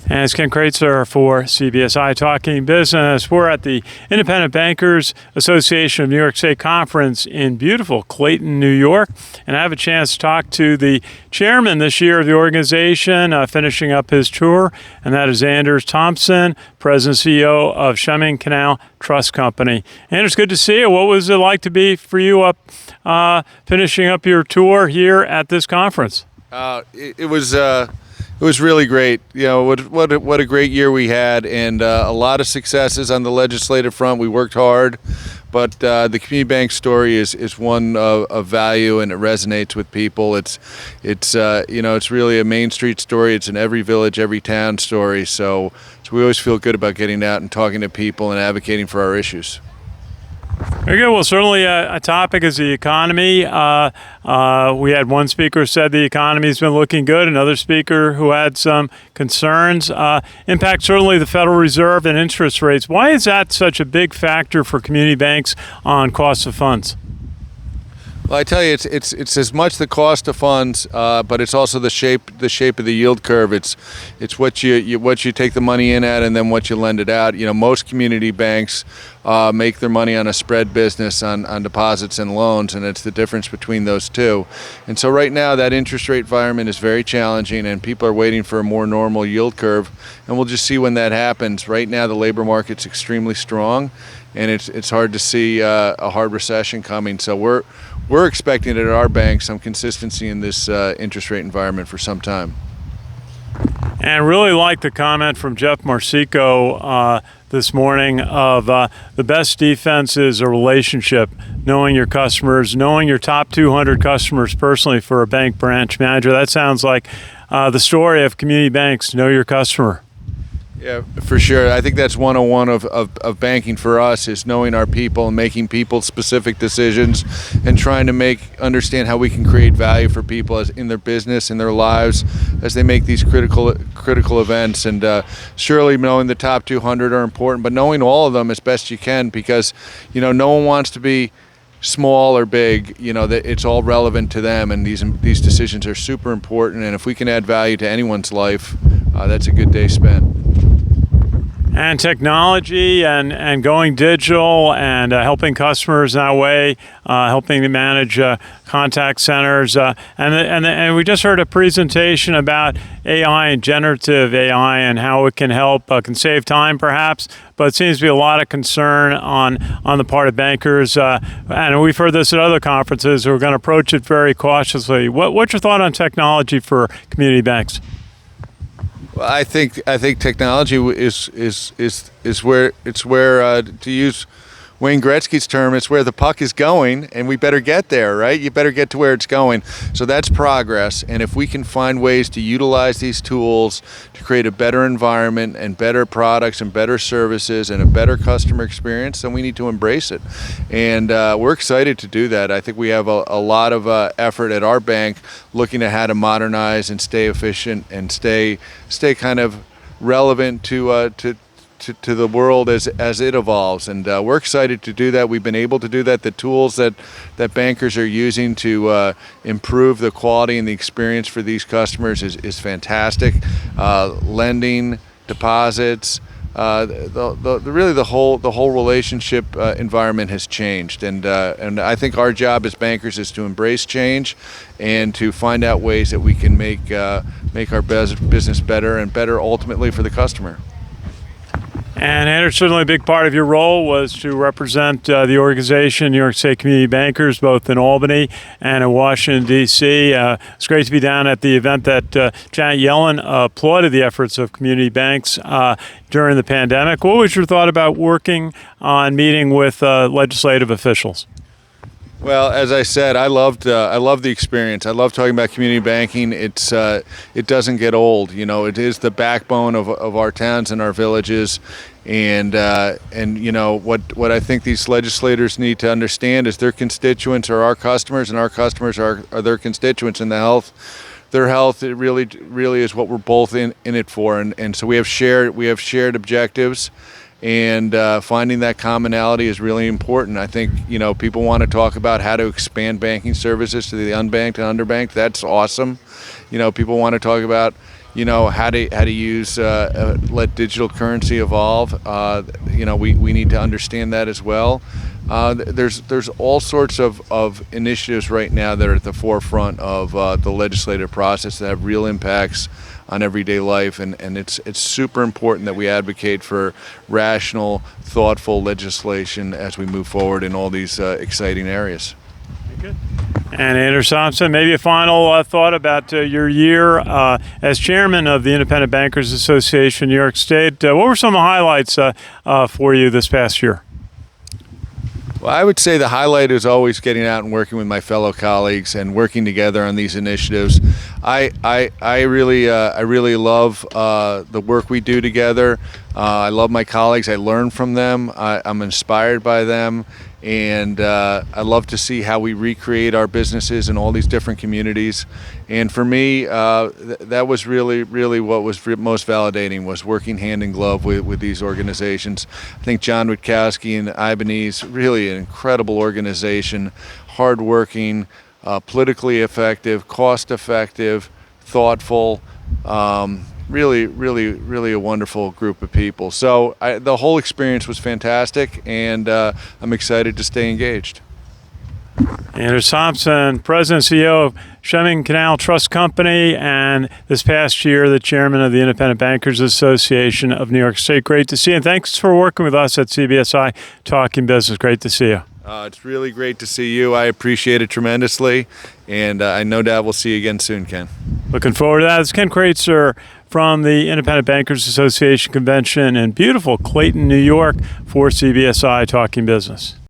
And it's Ken Kraetzer for CBSI Talking Business. We're at the Independent Bankers Association of New York State Conference in beautiful Clayton, New York. And I have a chance to talk to the chairman this year of the organization, finishing up his tour, and that is Tomson, President and CEO of Chemung Canal Trust Company. Anders, good to see you. What was it like to be for you up finishing up your tour here at this conference? It was really great. You know, what a great year we had, and a lot of successes on the legislative front. We worked hard, but the community bank story is one of value, and it resonates with people. It's really a Main Street story. It's an every village, every town story. So we always feel good about getting out and talking to people and advocating for our issues. Very good. Well, certainly a topic is the economy. We had one speaker who said the economy's been looking good, another speaker who had some concerns. Impact certainly the Federal Reserve and interest rates. Why is that such a big factor for community banks on cost of funds? Well, I tell you, it's as much the cost of funds, but it's also the shape of the yield curve. It's what you take the money in at, and then what you lend it out. You know, most community banks make their money on a spread business on deposits and loans, and it's the difference between those two. And so right now, that interest rate environment is very challenging, and people are waiting for a more normal yield curve. And we'll just see when that happens. Right now, the labor market's extremely strong, and it's hard to see a hard recession coming. So we're expecting at our bank some consistency in this interest rate environment for some time. And really like the comment from Jeff Marsico this morning of the best defense is a relationship, knowing your customers, knowing your top 200 customers personally for a bank branch manager. That sounds like the story of community banks, know your customer. Yeah, for sure. I think that's 101 of banking for us, is knowing our people and making people-specific decisions and trying to understand how we can create value for people in their business, in their lives, as they make these critical events. And surely knowing the top 200 are important, but knowing all of them as best you can, because no one wants to be small or big. That it's all relevant to them, and these decisions are super important. And if we can add value to anyone's life, that's a good day spent. And technology and going digital and helping customers in that way, helping to manage contact centers. And we just heard a presentation about AI and generative AI and how it can help, can save time perhaps, but it seems to be a lot of concern on the part of bankers. And we've heard this at other conferences. We're going to approach it very cautiously. What's your thought on technology for community banks? Well, I think technology is where to use Wayne Gretzky's term, it's where the puck is going, and we better get there, right? You better get to where it's going. So that's progress, and if we can find ways to utilize these tools to create a better environment and better products and better services and a better customer experience, then we need to embrace it. And we're excited to do that. I think we have a lot of effort at our bank looking at how to modernize and stay efficient and stay kind of relevant to the world as it evolves, and we're excited to do that. We've been able to do that. The tools that bankers are using to improve the quality and the experience for these customers is fantastic. Lending, deposits, really the whole relationship environment has changed, and I think our job as bankers is to embrace change and to find out ways that we can make our business better and better ultimately for the customer. And Andrew, certainly a big part of your role was to represent the organization, New York State Community Bankers, both in Albany and in Washington, D.C. It's great to be down at the event that Janet Yellen applauded the efforts of community banks during the pandemic. What was your thought about working on meeting with legislative officials? Well, as I said, I love the experience. I love talking about community banking. It doesn't get old. It is the backbone of our towns and our villages. And what I think these legislators need to understand is their constituents are our customers, and our customers are their constituents. And their health, it really is what we're both in it for. And so we have shared objectives. And finding that commonality is really important. I think, people want to talk about how to expand banking services to the unbanked and underbanked. That's awesome. People want to talk about, how to use let digital currency evolve. We need to understand that as well. There's all sorts of initiatives right now that are at the forefront of the legislative process that have real impacts on everyday life, and it's super important that we advocate for rational, thoughtful legislation as we move forward in all these exciting areas. Good. And Andrew Tomson, maybe a final thought about your year as chairman of the Independent Bankers Association, New York State. What were some of the highlights for you this past year? Well, I would say the highlight is always getting out and working with my fellow colleagues and working together on these initiatives. I really love the work we do together. I love my colleagues. I learn from them. I'm inspired by them. And I love to see how we recreate our businesses in all these different communities. And for me, that was really what was most validating, was working hand in glove with these organizations. I think John Witkowski and IBANYS, really an incredible organization, hardworking, politically effective, cost-effective, thoughtful, really a wonderful group of people. So the whole experience was fantastic, and I'm excited to stay engaged. Andrew Tomson, President and CEO of Chemung Canal Trust Company, and this past year, the chairman of the Independent Bankers Association of New York State. Great to see you, and thanks for working with us at CBSI Talking Business. Great to see you. It's really great to see you. I appreciate it tremendously, and I no doubt we'll see you again soon, Ken. Looking forward to that. It's Ken Kraetzer from the Independent Bankers Association Convention in beautiful Clayton, New York, for CBSI Talking Business.